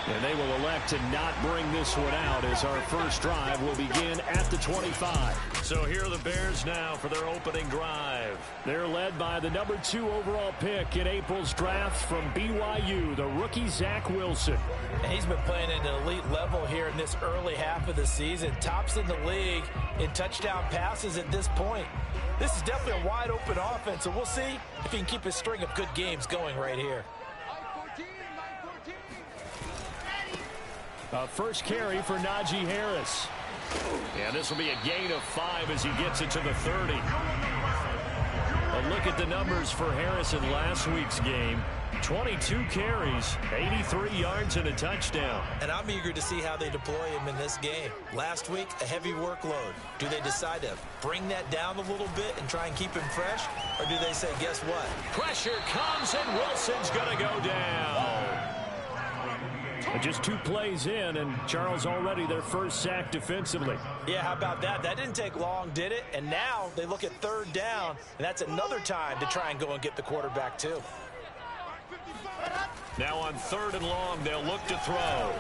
And they will elect to not bring this one out as our first drive will begin at the 25. So here are the Bears now for their opening drive. They're led by the number 2 overall pick in April's draft from BYU, the rookie Zach Wilson. And he's been playing at an elite level here in this early half of the season. Tops in the league in touchdown passes at this point. This is definitely a wide open offense, so we'll see if he can keep his string of good games going right here. First carry for Najee Harris. And this will be a gain of 5 as he gets it to the 30. A look at the numbers for Harris in last week's game. 22 carries, 83 yards, and a touchdown. And I'm eager to see how they deploy him in this game. Last week, a heavy workload. Do they decide to bring that down a little bit and try and keep him fresh? Or do they say, guess what? Pressure comes, and Wilson's going to go down. Just 2 plays in, and Charles already their first sack defensively. Yeah, how about that? That didn't take long, did it? And now they look at 3rd down, and that's another time to try and go and get the quarterback too. Now on 3rd and long, they'll look to throw.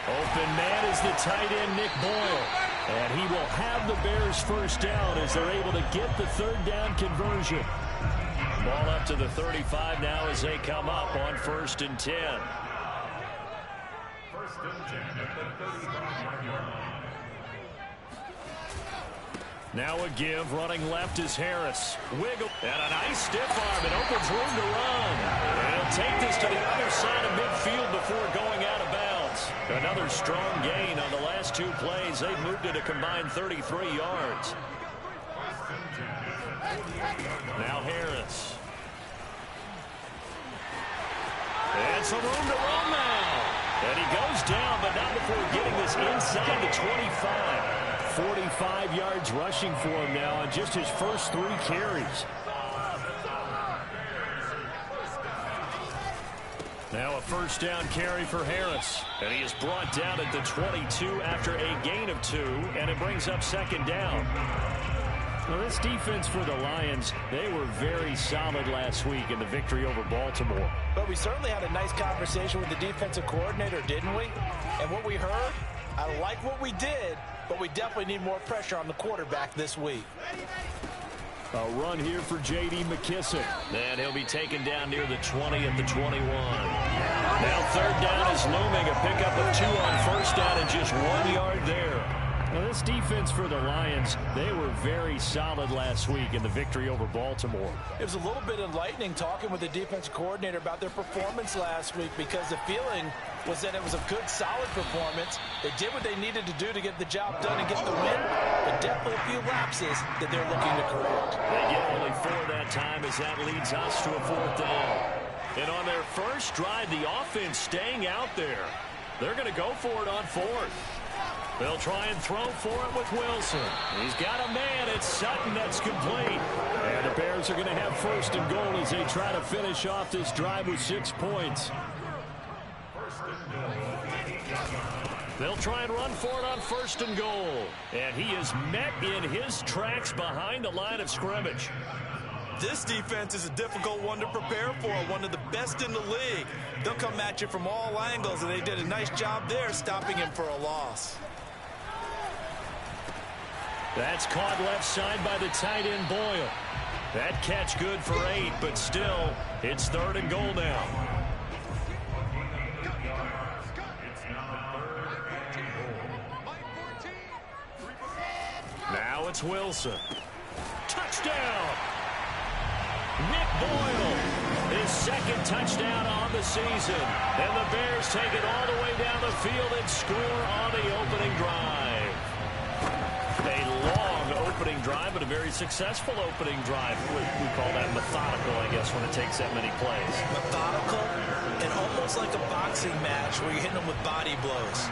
Open man is the tight end, Nick Boyle. And he will have the Bears first down as they're able to get the 3rd down conversion. Ball up to the 35 now as they come up on 1st and 10. Now a give, running left is Harris. Wiggle, and a nice stiff arm. It opens room to run. And he'll take this to the other side of midfield before going out of bounds. Another strong gain on the last 2 plays. They've moved it a combined 33 yards. Now Harris. And some room to run now. And he goes down, but not before getting this inside the 25. 45 yards rushing for him now on just his first 3 carries. Now a first down carry for Harris. And he is brought down at the 22 after a gain of 2, and it brings up 2nd down. Well, this defense for the Lions, they were very solid last week in the victory over Baltimore. But we certainly had a nice conversation with the defensive coordinator, didn't we? And what we heard, I like what we did, but we definitely need more pressure on the quarterback this week. A run here for J.D. McKissick. And he'll be taken down near the 20 at the 21. Now 3rd down is looming. A pickup of 2 on 1st down and just 1 yard there. Now, this defense for the Lions, they were very solid last week in the victory over Baltimore. It was a little bit enlightening talking with the defensive coordinator about their performance last week because the feeling was that it was a good, solid performance. They did what they needed to do to get the job done and get the win, but definitely a few lapses that they're looking to correct. They get only 4 that time as that leads us to a 4th down. And on their first drive, the offense staying out there. They're going to go for it on 4th. They'll try and throw for it with Wilson. He's got a man. It's Sutton that's complete. And the Bears are going to have 1st and goal as they try to finish off this drive with 6 points. They'll try and run for it on 1st and goal. And he is met in his tracks behind the line of scrimmage. This defense is a difficult one to prepare for, one of the best in the league. They'll come at you from all angles, and they did a nice job there stopping him for a loss. That's caught left side by the tight end Boyle. That catch good for 8, but still, it's 3rd and goal now. Now it's Wilson. Touchdown! Nick Boyle, his 2nd touchdown on the season. And the Bears take it all the way down the field and score on the opening drive. A long opening drive, but a very successful opening drive. We call that methodical, I guess, when it takes that many plays. Methodical and almost like a boxing match where you're hitting them with body blows.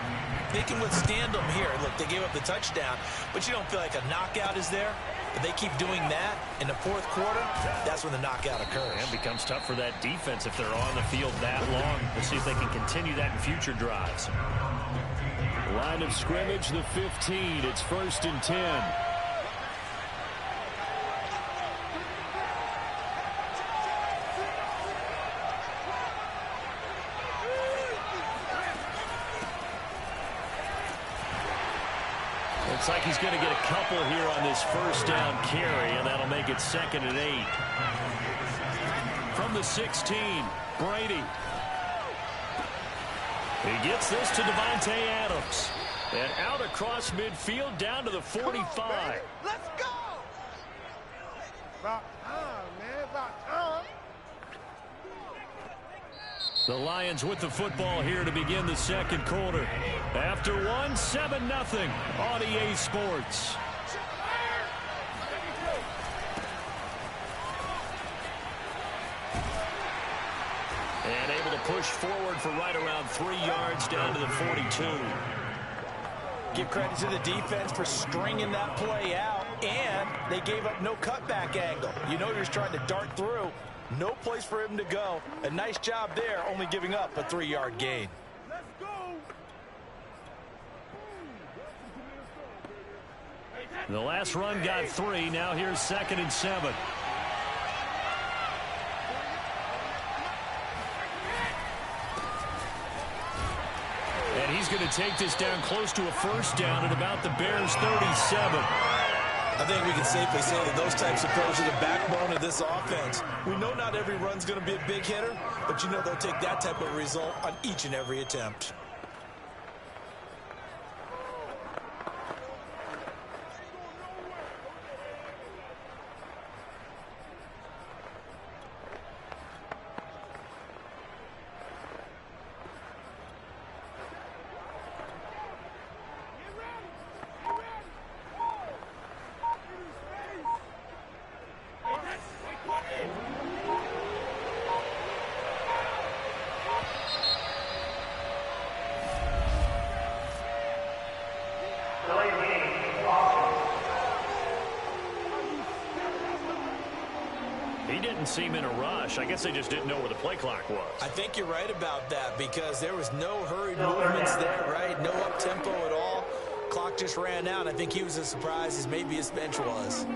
They can withstand them here. Look, they gave up the touchdown, but you don't feel like a knockout is there. But they keep doing that in the 4th quarter, that's when the knockout occurs. And it becomes tough for that defense if they're on the field that long. We'll see if they can continue that in future drives. Line of scrimmage, the 15. It's 1st and 10. Looks like he's going to get a couple here on this first down carry, and that'll make it 2nd and 8. From the 16, Brady. He gets this to Devontae Adams. And out across midfield down to the 45. Let's go! About time, man. About time. The Lions with the football here to begin the second quarter. After 1, 7-0 on EA Sports. And able to push forward for right around 3 yards down to the 42. Give credit to the defense for stringing that play out, and they gave up no cutback angle. You know you're trying to dart through. No place for him to go. A nice job there, only giving up a 3-yard gain. Let's go! The last run got 3. Now here's 2nd and 7. And he's going to take this down close to a first down at about the Bears' 37. I think we can safely say that those types of plays are the backbone of this offense. We know not every run's going to be a big hitter, but you know they'll take that type of result on each and every attempt. Seem in a rush. I guess they just didn't know where the play clock was. I think you're right about that because there was no hurried movements there, right? No up-tempo at all. Clock just ran out. I think he was as surprised as maybe his bench was.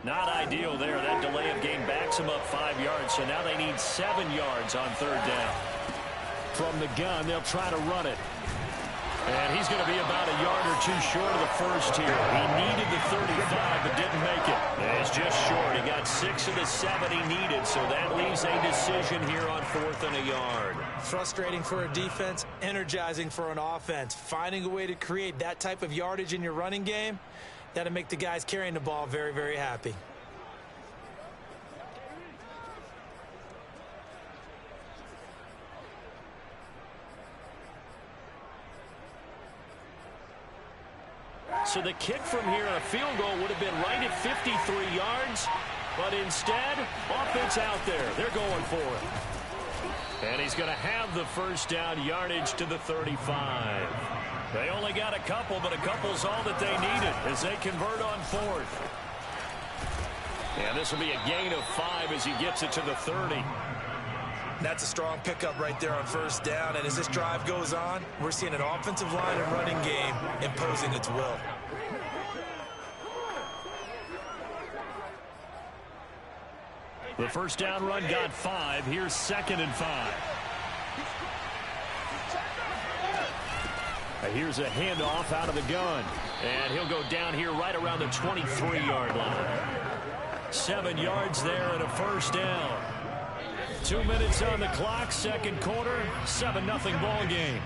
Not ideal there. That delay of game backs him up 5 yards, so now they need 7 yards on 3rd down. From the gun, they'll try to run it. And he's going to be about a yard or 2 short of the first here. He needed the 35, but didn't make it. It's just short. He got 6 of the 7 he needed, so that leaves a decision here on 4th and a yard. Frustrating for a defense, energizing for an offense. Finding a way to create that type of yardage in your running game, that'll make the guys carrying the ball very, very happy. So the kick from here on a field goal would have been right at 53 yards, but instead, offense out there. They're going for it. And he's going to have the first down yardage to the 35. They only got a couple, but a couple's all that they needed as they convert on 4th. And this will be a gain of 5 as he gets it to the 30. That's a strong pickup right there on 1st down. And as this drive goes on, we're seeing an offensive line and running game imposing its will. The first down run got 5. Here's 2nd and 5. Here's a handoff out of the gun. And he'll go down here right around the 23-yard line. 7 yards there and a first down. 2 minutes on the clock, second quarter, 7-0 ball game.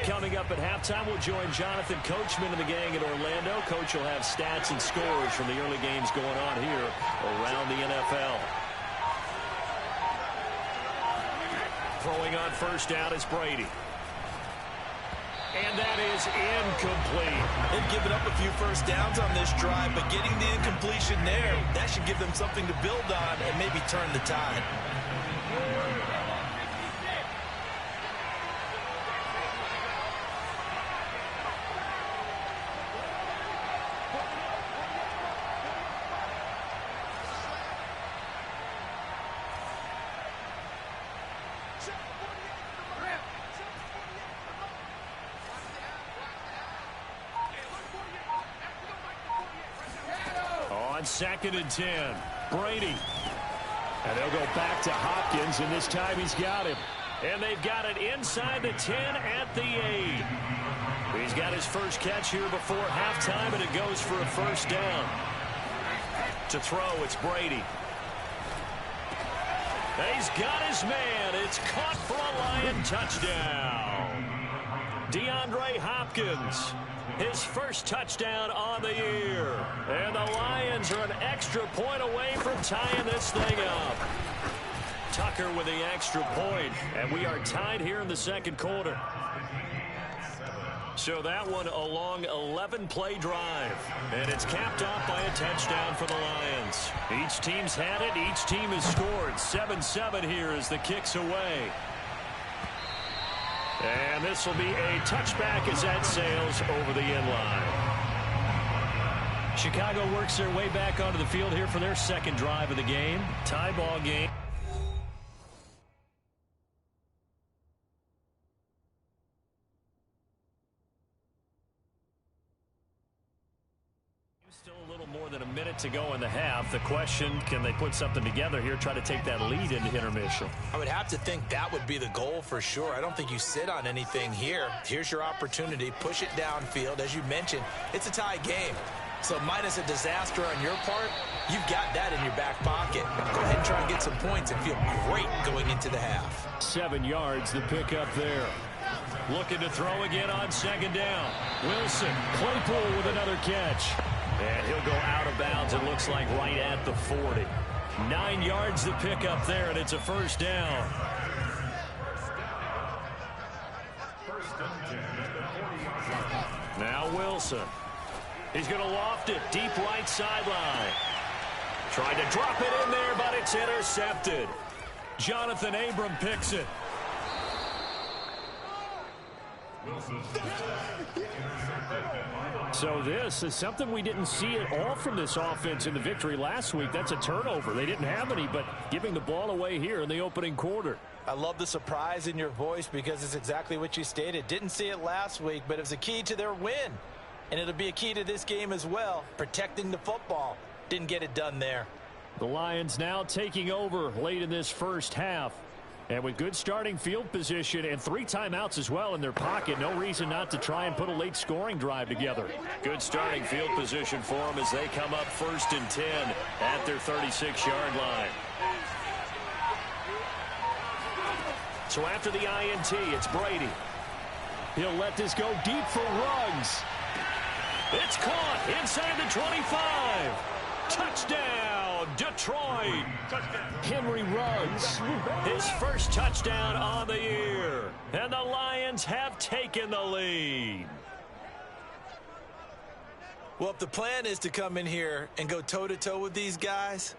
Coming up at halftime, we'll join Jonathan Coachman and the gang in Orlando. Coach will have stats and scores from the early games going on here around the NFL. Throwing on first down is Brady. And that is incomplete. They've given up a few first downs on this drive, but getting the incompletion there, that should give them something to build on and maybe turn the tide. On 2nd and 10, Brady. And they'll go back to Hopkins, and this time he's got him. And they've got it inside the 10 at the 8. He's got his first catch here before halftime, and it goes for a first down. To throw, it's Brady. He's got his man. It's caught for a Lion touchdown. DeAndre Hopkins, his first touchdown on the year. And the Lions are an extra point away from tying this thing up. Tucker with the extra point, and we are tied here in the second quarter. So that one a long 11-play drive, and it's capped off by a touchdown for the Lions. Each team's had it. Each team has scored. 7-7 here as the kick's away. And this will be a touchback as that sails over the end line. Chicago works their way back onto the field here for their second drive of the game. Tie ball game. Still a little more than a minute to go in the half. The question, can they put something together here, try to take that lead into intermission? I would have to think that would be the goal for sure. I don't think you sit on anything here. Here's your opportunity. Push it downfield. As you mentioned, it's a tie game. So minus a disaster on your part, you've got that in your back pocket. Go ahead and try and get some points and feel great going into the half. 7 yards, the pickup there. Looking to throw again on second down. Wilson, Claypool with another catch. And he'll go out of bounds, it looks like, right at the 40. 9 yards to pick up there, and it's a first down. Now Wilson. He's going to loft it deep right sideline. Trying to drop it in there, but it's intercepted. Jonathan Abram picks it. So this is something we didn't see at all from this offense in the victory last week. That's a turnover. They didn't have any, but giving the ball away here in the opening quarter. I love the surprise in your voice because it's exactly what you stated. Didn't see it last week, but it was a key to their win. And it'll be a key to this game as well, protecting the football. Didn't get it done there. The Lions now taking over late in this first half. And with good starting field position and 3 timeouts as well in their pocket, no reason not to try and put a late scoring drive together. Good starting field position for them as they come up 1st and 10 at their 36-yard line. So after the INT, it's Brady. He'll let this go deep for Ruggs. It's caught inside the 25. Touchdown, Detroit. Henry Ruggs, his first touchdown on the year. And the Lions have taken the lead. Well, if the plan is to come in here and go toe-to-toe with these guys,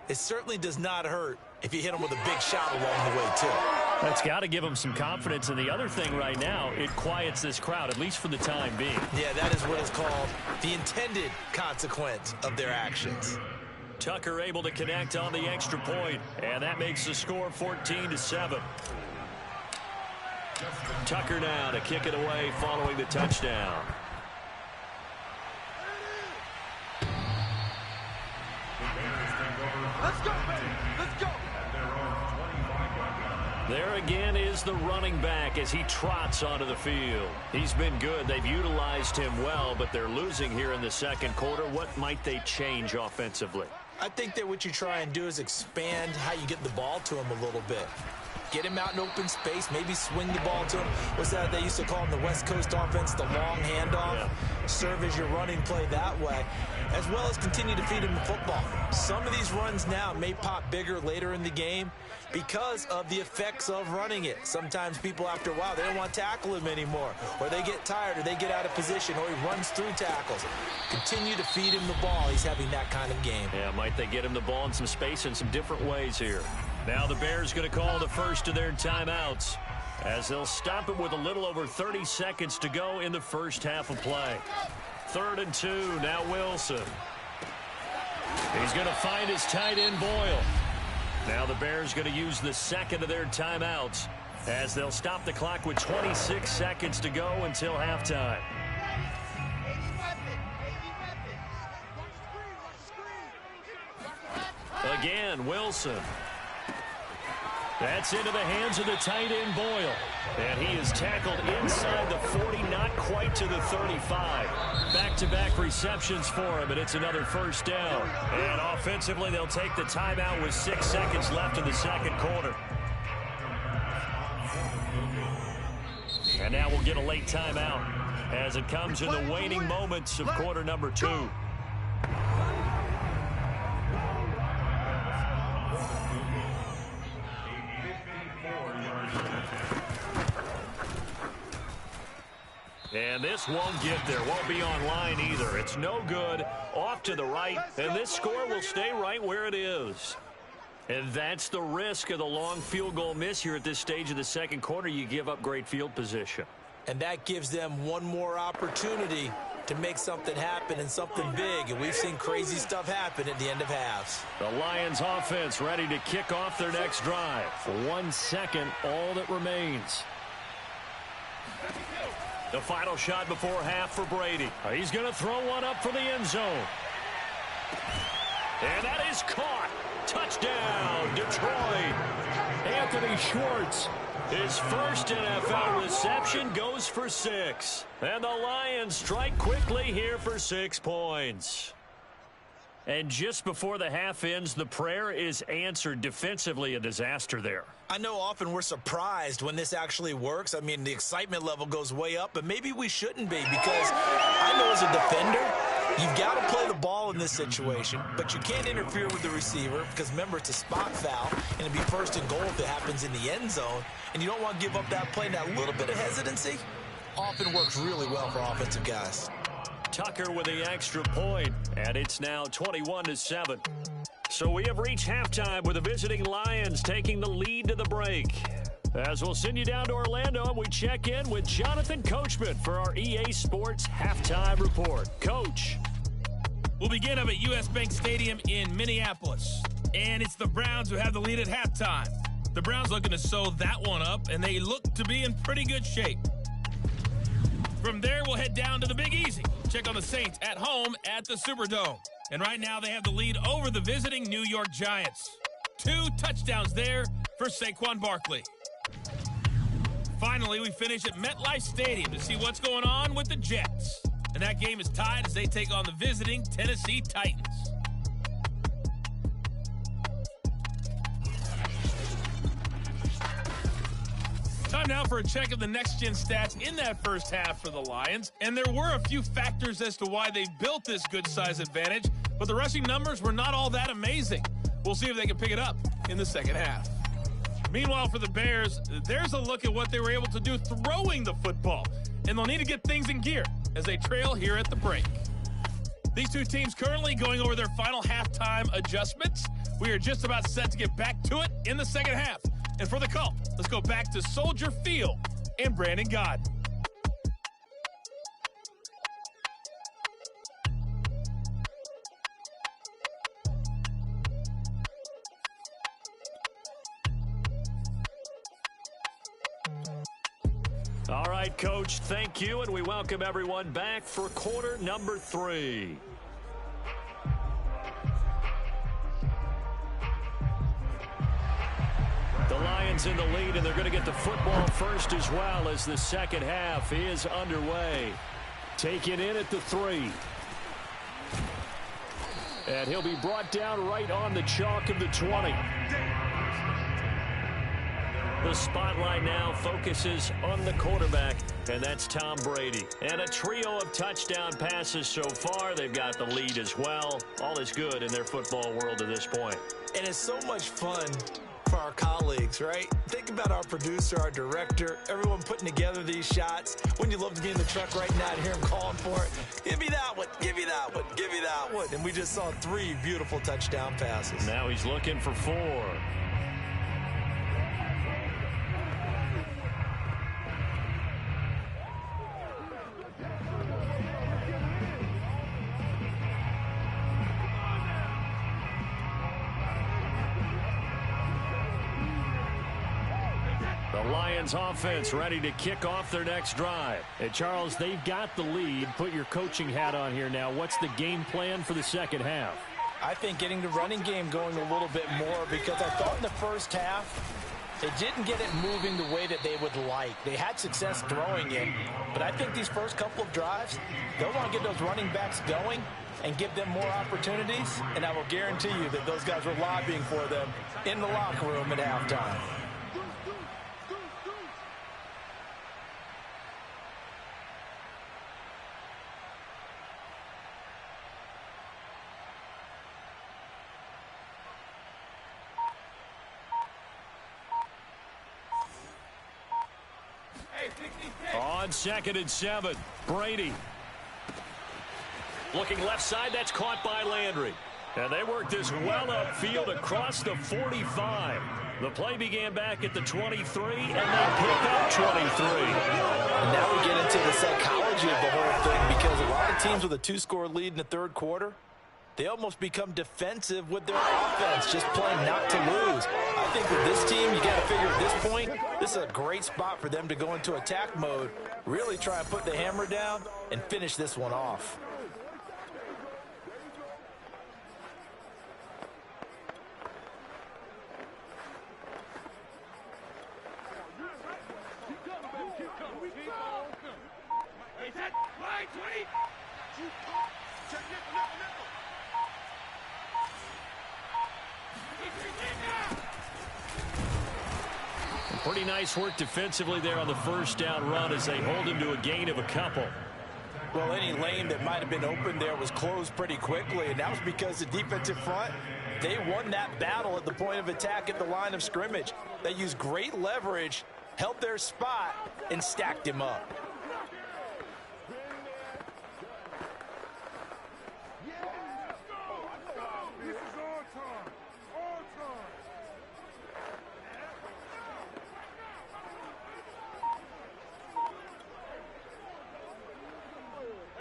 it certainly does not hurt if you hit them with a big shot along the way, too. That's got to give them some confidence. And the other thing right now, it quiets this crowd, at least for the time being. Yeah, that is what is called the intended consequence of their actions. Tucker able to connect on the extra point, and that makes the score 14-7. Tucker now to kick it away following the touchdown. Let's go, baby. Let's go. There again is the running back as he trots onto the field. He's been good. They've utilized him well, but they're losing here in the second quarter. What might they change offensively? I think that what you try and do is expand how you get the ball to him a little bit. Get him out in open space, maybe swing the ball to him. What's that they used to call in the West Coast offense, the long handoff? Yeah. Serve as your running play that way, as well as continue to feed him the football. Some of these runs now may pop bigger later in the game because of the effects of running it. Sometimes people, after a while, they don't want to tackle him anymore, or they get tired, or they get out of position, or he runs through tackles. Continue to feed him the ball. He's having that kind of game. Yeah, might they get him the ball in some space in some different ways here. Now the Bears going to call the first of their timeouts, as they'll stop it with a little over 30 seconds to go in the first half of play. 3rd and 2, now Wilson. He's going to find his tight end Boyle. Now the Bears going to use the second of their timeouts, as they'll stop the clock with 26 seconds to go until halftime. Again, Wilson. That's into the hands of the tight end Boyle. And he is tackled inside the 40, not quite to the 35. Back-to-back receptions for him, and it's another first down. And offensively, they'll take the timeout with 6 seconds left in the second quarter. And now we'll get a late timeout as it comes in the waning moments of quarter number 2. And this won't get there, won't be online either. It's no good, off to the right, and this score will stay right where it is. And that's the risk of the long field goal miss here at this stage of the second quarter. You give up great field position. And that gives them one more opportunity to make something happen and something big. And we've seen crazy stuff happen at the end of halves. The Lions offense ready to kick off their next drive. For 1 second, all that remains. The final shot before half for Brady. He's going to throw one up for the end zone. And that is caught. Touchdown, Detroit. Anthony Schwartz. His first NFL reception goes for 6. And the Lions strike quickly here for 6 points. And just before the half ends, the prayer is answered. Defensively, a disaster there. I know often we're surprised when this actually works. I mean, the excitement level goes way up, but maybe we shouldn't be, because I know as a defender, you've got to play the ball in this situation, but you can't interfere with the receiver because, remember, it's a spot foul, and it'd be 1st and goal if it happens in the end zone, and you don't want to give up that play. And that little bit of hesitancy often works really well for offensive guys. Tucker with the extra point, and it's now 21-7. So we have reached halftime with the visiting Lions taking the lead to the break. As we'll send you down to Orlando, and we check in with Jonathan Coachman for our EA Sports Halftime Report. Coach. We'll begin up at U.S. Bank Stadium in Minneapolis. And it's the Browns who have the lead at halftime. The Browns looking to sew that one up, and they look to be in pretty good shape. From there, we'll head down to the Big Easy. Check on the Saints at home at the Superdome. And right now, they have the lead over the visiting New York Giants. 2 touchdowns there for Saquon Barkley. Finally, we finish at MetLife Stadium to see what's going on with the Jets. And that game is tied as they take on the visiting Tennessee Titans. Time now for a check of the next-gen stats in that first half for the Lions. And there were a few factors as to why they built this good-size advantage, but the rushing numbers were not all that amazing. We'll see if they can pick it up in the second half. Meanwhile, for the Bears, there's a look at what they were able to do throwing the football. And they'll need to get things in gear as they trail here at the break. These two teams currently going over their final halftime adjustments. We are just about set to get back to it in the second half. And for the call, let's go back to Soldier Field and Brandon Godden. All right, Coach, thank you, and we welcome everyone back for quarter number 3. The Lions in the lead, and they're going to get the football first as well as the second half is underway. Taken in at the 3. And he'll be brought down right on the chalk of the 20. The spotlight now focuses on the quarterback, and that's Tom Brady. And a trio of touchdown passes so far. They've got the lead as well. All is good in their football world at this point. And it's so much fun for our colleagues, right? Think about our producer, our director, everyone putting together these shots. Wouldn't you love to be in the truck right now to hear him calling for it? Give me that one, give me that one, give me that one. And we just saw 3 beautiful touchdown passes. Now he's looking for 4. Lions offense ready to kick off their next drive. And Charles, they've got the lead. Put your coaching hat on here now. What's the game plan for the second half? I think getting the running game going a little bit more, because I thought in the first half they didn't get it moving the way that they would like. They had success throwing it, but I think these first couple of drives, they'll want to get those running backs going and give them more opportunities, and I will guarantee you that those guys were lobbying for them in the locker room at halftime. On 2nd and 7, Brady. Looking left side, that's caught by Landry. And they worked this well upfield across the 45. The play began back at the 23, and they pick up 23. And now we get into the psychology of the whole thing, because a lot of teams with a 2-score lead in the third quarter, they almost become defensive with their offense, just playing not to lose. I think with this team, you got to figure at this point, this is a great spot for them to go into attack mode, really try and put the hammer down and finish this one off. Pretty nice work defensively there on the first down run as they hold him to a gain of a couple. Well, any lane that might have been open there was closed pretty quickly, and that was because the defensive front, they won that battle at the point of attack at the line of scrimmage. They used great leverage, held their spot, and stacked him up.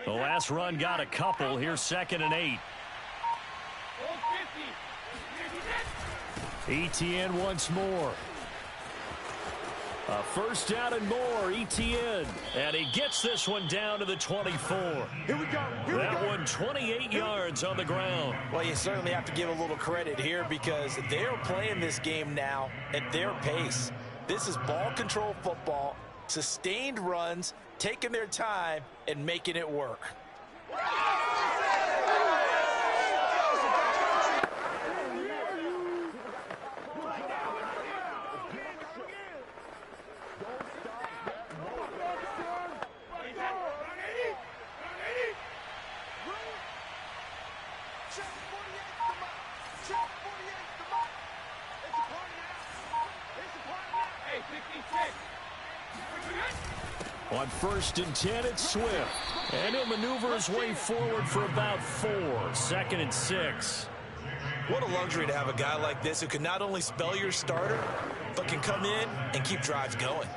The last run got a couple. Here's 2nd and 8. Etienne once more. A first down and more, Etienne. And he gets this one down to the 24. Here we go. That one 28 yards on the ground. Well, you certainly have to give a little credit here, because they're playing this game now at their pace. This is ball control football, sustained runs, taking their time and making it work. On 1st and 10, it's Swift. And he'll maneuver his way forward for about 4. 2nd and 6. What a luxury to have a guy like this who can not only spell your starter, but can come in and keep drives going.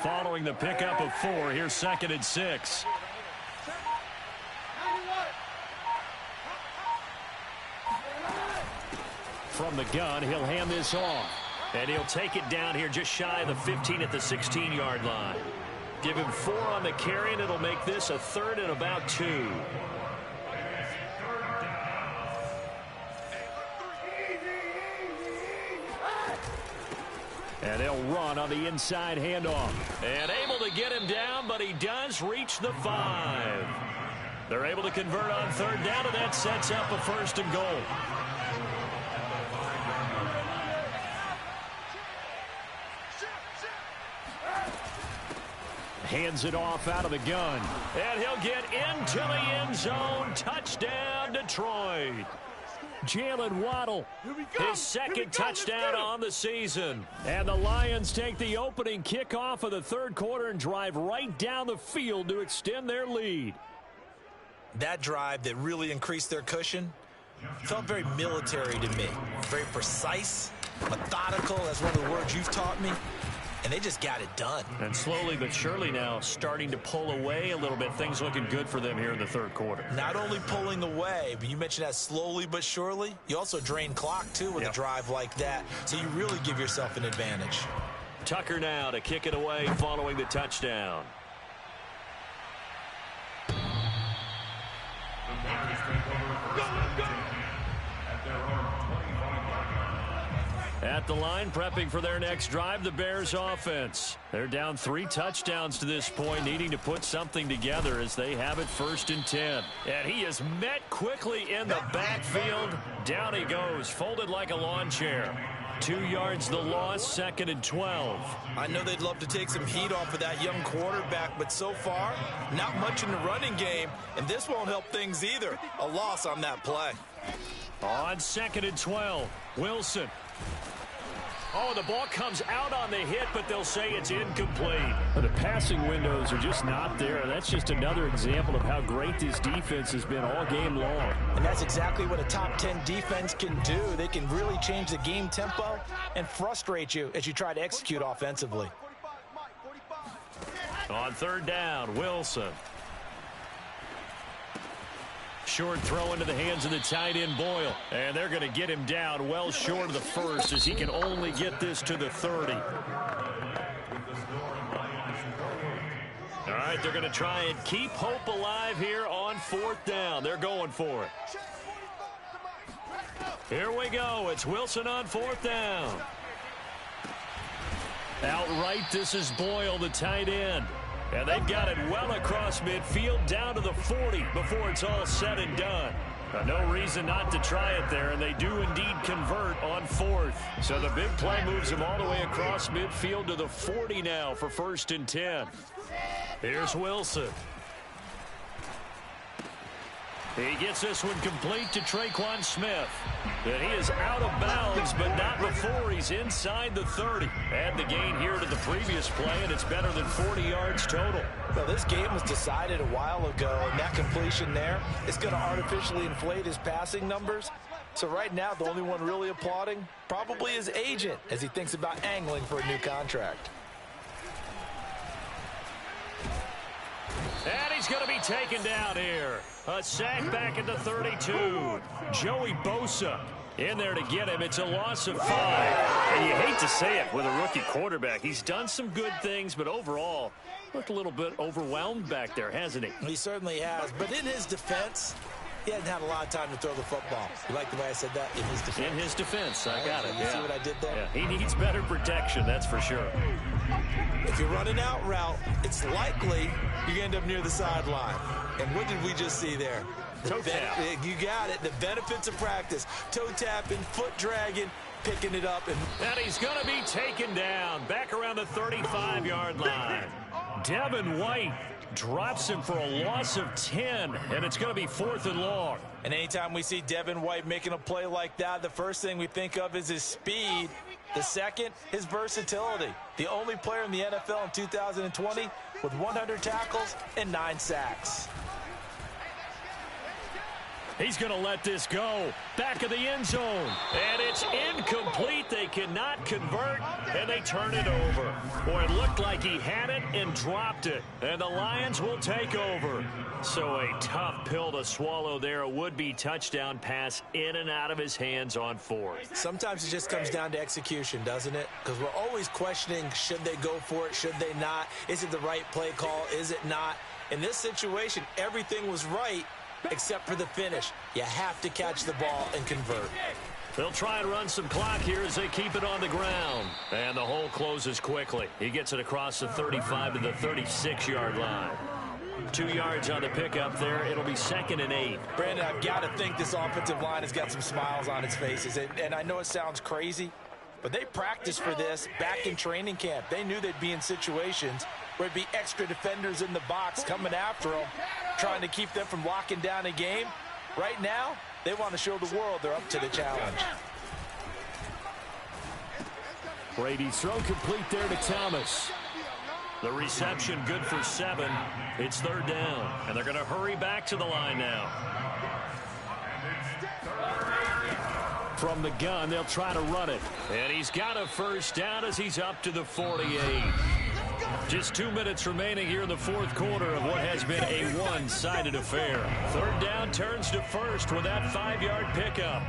Following the pickup of 4, here's 2nd and 6. From the gun, he'll hand this off. And he'll take it down here just shy of the 15 at the 16-yard line. Give him 4 on the carry, and it'll make this a 3rd and about 2. And they'll run on the inside handoff. And able to get him down, but he does reach the 5. They're able to convert on third down, and that sets up a 1st and goal. Hands it off out of the gun. And he'll get into the end zone. Touchdown, Detroit. Jalen Waddle, his second touchdown on the season. And the Lions take the opening kickoff of the third quarter and drive right down the field to extend their lead. That drive that really increased their cushion felt very military to me. Very precise, methodical, that's one of the words you've taught me. And they just got it done. And slowly but surely now starting to pull away a little bit. Things looking good for them here in the third quarter. Not only pulling away, but you mentioned that slowly but surely. You also drain clock, too, with a drive like that. So you really give yourself an advantage. Tucker now to kick it away following the touchdown. At the line, prepping for their next drive, the Bears offense. They're down 3 touchdowns to this point, needing to put something together as they have it 1st and 10. And he is met quickly in the backfield. Down he goes, folded like a lawn chair. 2 yards the loss, 2nd and 12. I know they'd love to take some heat off of that young quarterback, but so far, not much in the running game, and this won't help things either. A loss on that play. On 2nd and 12, Wilson. Oh, the ball comes out on the hit, but they'll say it's incomplete. The passing windows are just not there. That's just another example of how great this defense has been all game long. And that's exactly what a top 10 defense can do. They can really change the game tempo and frustrate you as you try to execute offensively. On 3rd down, Wilson. Short throw into the hands of the tight end, Boyle. And they're going to get him down well short of the 1st as he can only get this to the 30. All right, they're going to try and keep hope alive here on 4th down. They're going for it. Here we go. It's Wilson on 4th down. Outright, this is Boyle, the tight end. And they've got it well across midfield down to the 40 before it's all said and done. No reason not to try it there, and they do indeed convert on 4th. So the big play moves them all the way across midfield to the 40 now for 1st and 10. Here's Wilson. He gets this one complete to Traquan Smith. And he is out of bounds, but not before he's inside the 30. Add the gain here to the previous play, and it's better than 40 yards total. Well, this game was decided a while ago, and that completion there is going to artificially inflate his passing numbers. So right now, the only one really applauding probably his agent as he thinks about angling for a new contract. And he's going to be taken down here. A sack back at the 32. Joey Bosa in there to get him. It's a loss of 5. And you hate to say it with a rookie quarterback. He's done some good things, but overall, looked a little bit overwhelmed back there, hasn't he? He certainly has. But in his defense, he hasn't had a lot of time to throw the football. You like the way I said that? In his defense. In his defense. I got it. You see what I did there? Yeah, he needs better protection, that's for sure. If you're running out route, it's likely you end up near the sideline. And what did we just see there? Toe tap. You got it. The benefits of practice. Toe tapping, foot dragging, picking it up. And he's going to be taken down back around the 35-yard line. Devin White drops him for a loss of 10, and it's going to be 4th and long. And anytime we see Devin White making a play like that, the first thing we think of is his speed. The second, his versatility. The only player in the NFL in 2020 with 100 tackles and 9 sacks. He's going to let this go. Back of the end zone. And it's incomplete. They cannot convert, and they turn it over. Boy, it looked like he had it and dropped it. And the Lions will take over. So a tough pill to swallow there. A would-be touchdown pass in and out of his hands on 4th. Sometimes it just comes down to execution, doesn't it? Because we're always questioning, should they go for it, should they not? Is it the right play call? Is it not? In this situation, everything was right. except for the finish. You have to catch the ball and convert. They'll try and run some clock here as they keep it on the ground. And the hole closes quickly. He gets it across the 35 to the 36-yard line. 2 yards on the pickup there. It'll be 2nd and 8. Brandon, I've got to think this offensive line has got some smiles on its faces. And I know it sounds crazy, but they practiced for this back in training camp. They knew they'd be in situations where it'd be extra defenders in the box coming after them, trying to keep them from locking down a game. Right now, they want to show the world they're up to the challenge. Brady's throw complete there to Thomas. The reception good for 7. It's 3rd down, and they're going to hurry back to the line now. From the gun, they'll try to run it. And he's got a 1st down as he's up to the 48. Just 2 minutes remaining here in the 4th quarter of what has been a one-sided affair. 3rd down turns to 1st with that 5-yard pickup.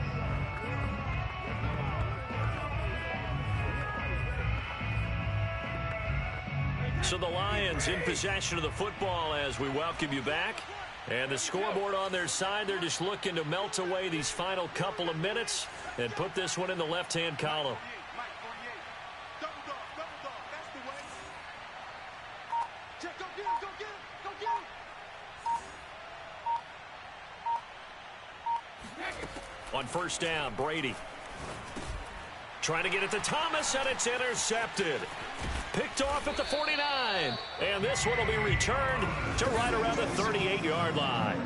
So the Lions in possession of the football as we welcome you back. And the scoreboard on their side, they're just looking to melt away these final couple of minutes and put this one in the left-hand column. On 1st down, Brady trying to get it to Thomas, and it's intercepted. Picked off at the 49. And this one will be returned to right around the 38-yard line.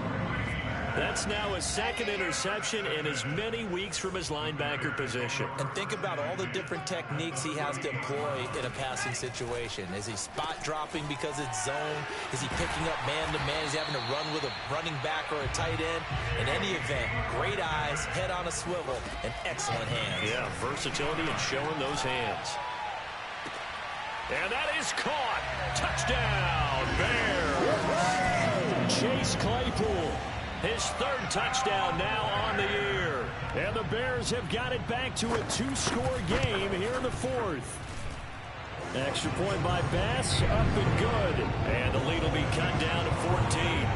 That's now his 2nd interception in as many weeks from his linebacker position. And think about all the different techniques he has to employ in a passing situation. Is he spot dropping because it's zone? Is he picking up man-to-man? Is he having to run with a running back or a tight end? In any event, great eyes, head on a swivel, and excellent hands. Yeah, versatility and showing those hands. And that is caught. Touchdown, Bears. Chase Claypool. His 3rd touchdown now on the year. And the Bears have got it back to a 2-score game here in the 4th. Extra point by Bass, up and good. And the lead will be cut down to 14.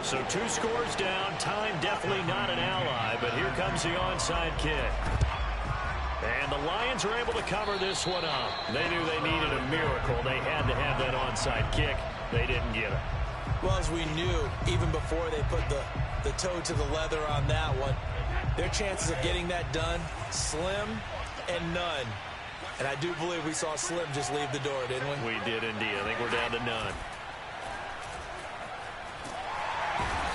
So 2 scores down. Time definitely not an ally, but here comes the onside kick. And the Lions are able to cover this one up. They knew they needed a miracle. They had to have that onside kick. They didn't get it. Well, as we knew, even before they put the toe to the leather on that one, their chances of getting that done, slim and none. And I do believe we saw Slim just leave the door, didn't we? We did indeed. I think we're down to none.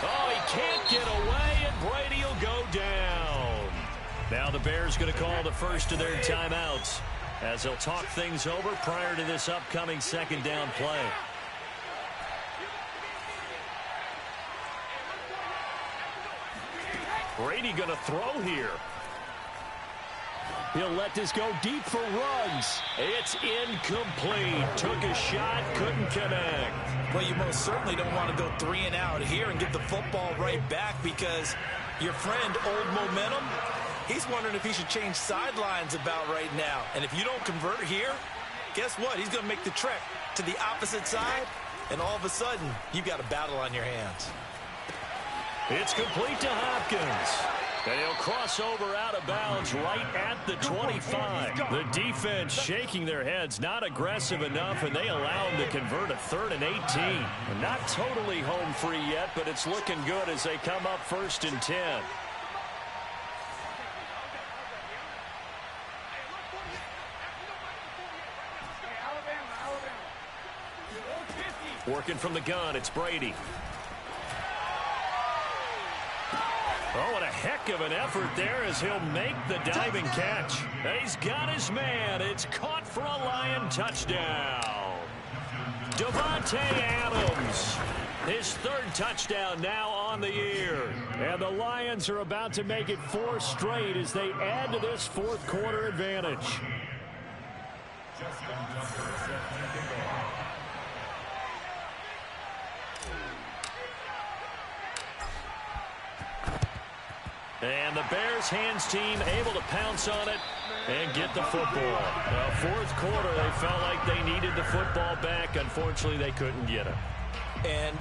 Oh, he can't get away, and Brady will go down. Now the Bears going to call the first of their timeouts as they'll talk things over prior to this upcoming 2nd down play. Brady going to throw here. He'll let this go deep for Ruggs. It's incomplete. Took a shot, couldn't connect. Well, you most certainly don't want to go 3 and out here and get the football right back because your friend, Old Momentum, he's wondering if he should change sidelines about right now. And if you don't convert here, guess what? He's going to make the trek to the opposite side, and all of a sudden, you've got a battle on your hands. It's complete to Hopkins. And he'll cross over out of bounds right at the 25. The defense shaking their heads, not aggressive enough, and they allow him to convert a 3rd and 18. Not totally home free yet, but it's looking good as they come up 1st and 10. Working from the gun, it's Brady. Oh, what a heck of an effort there as he'll make the diving catch. He's got his man. It's caught for a Lion touchdown. Devontae Adams, his 3rd touchdown now on the year. And the Lions are about to make it 4 straight as they add to this 4th quarter advantage. And the Bears hands team able to pounce on it and get the football. Fourth quarter, they felt like they needed the football back. Unfortunately, they couldn't get it. And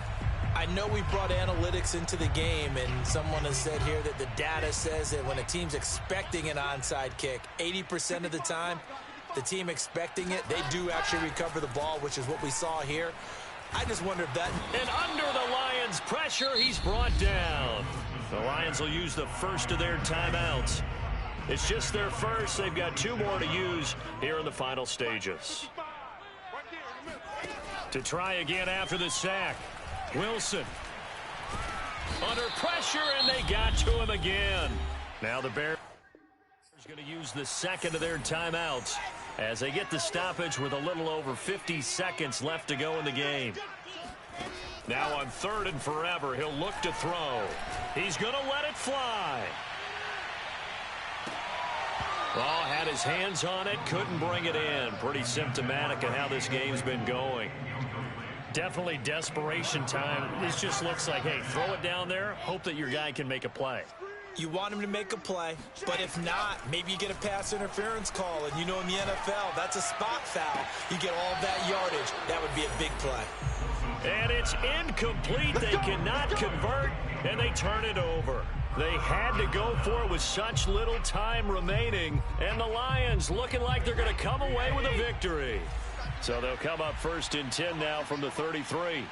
I know we brought analytics into the game, and someone has said here that the data says that when a team's expecting an onside kick, 80% of the time, the team expecting it, they do actually recover the ball, which is what we saw here. I just wonder if that... And under the Lions' pressure, he's brought down. The Lions will use the first of their timeouts. It's just their first. They've got 2 more to use here in the final stages. To try again after the sack. Wilson. Under pressure, and they got to him again. Now the Bears are going to use the second of their timeouts as they get the stoppage with a little over 50 seconds left to go in the game. Now on 3rd and forever, he'll look to throw. He's going to let it fly. Oh, had his hands on it, couldn't bring it in. Pretty symptomatic of how this game's been going. Definitely desperation time. This just looks like, hey, throw it down there, hope that your guy can make a play. You want him to make a play, but if not, maybe you get a pass interference call, and you know in the NFL, that's a spot foul. You get all that yardage. That would be a big play. And it's incomplete. They cannot convert, and they turn it over. They had to go for it with such little time remaining, and the Lions looking like they're going to come away with a victory. So they'll come up 1st and 10 now from the 33.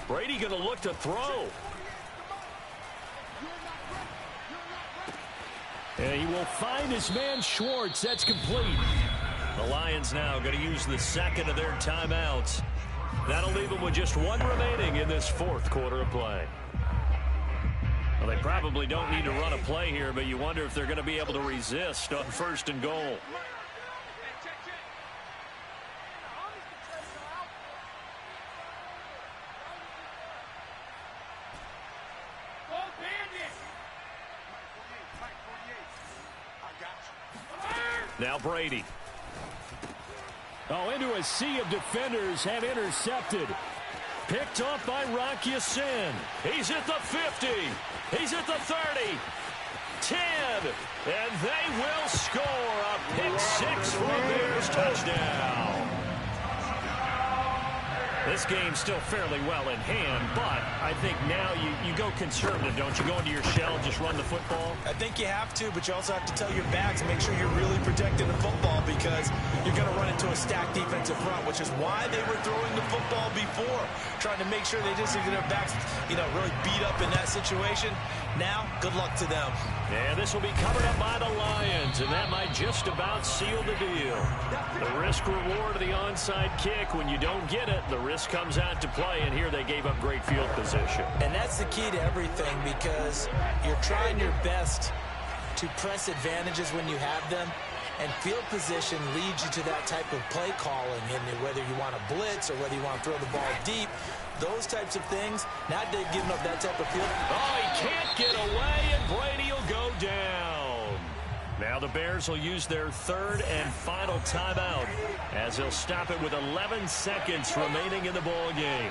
Brady going to look to throw. And he will find his man Schwartz. That's complete. The Lions now going to use the second of their timeouts. That'll leave them with just 1 remaining in this 4th quarter of play. Well, they probably don't need to run a play here, but you wonder if they're going to be able to resist on 1st and goal. Now Brady. Oh, into a sea of defenders have intercepted. Picked off by Rocky Sin. He's at the 50. He's at the 30. 10. And they will score a pick 6 for a Bears touchdown. This game's still fairly well in hand, but I think now you go conservative, don't you? Go into your shell and just run the football? I think you have to, but you also have to tell your backs, make sure you're really protecting the football because you're going to run into a stacked defensive front, which is why they were throwing the football before, trying to make sure they just get their backs, really beat up in that situation. Now, good luck to them. And this will be covered up by the Lions, and that might just about seal the deal. The risk-reward of the onside kick, when you don't get it, the risk comes out to play, and here they gave up great field position. And that's the key to everything because you're trying your best to press advantages when you have them, and field position leads you to that type of play calling, and whether you want to blitz or whether you want to throw the ball deep, those types of things, now they've given up that type of field. Oh, he can't get away, and Brady will go down. Now the Bears will use their 3rd and final timeout as they'll stop it with 11 seconds remaining in the ball game.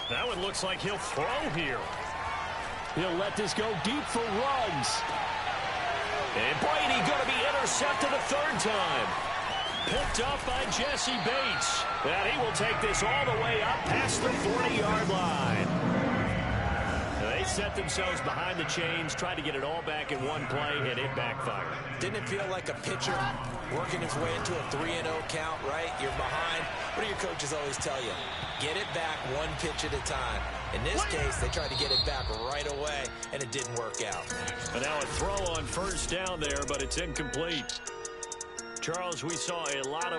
Now it looks like he'll throw here. He'll let this go deep for Ruggs. And Brady going to be intercepted a 3rd time. Picked up by Jesse Bates. And he will take this all the way up past the 40-yard line. They set themselves behind the chains, tried to get it all back in one play, and it backfired. Didn't it feel like a pitcher working his way into a 3-0 count, right? You're behind. What do your coaches always tell you? Get it back one pitch at a time. In this case, they tried to get it back right away, and it didn't work out. And now a throw on first down there, but it's incomplete. Charles, we saw a lot of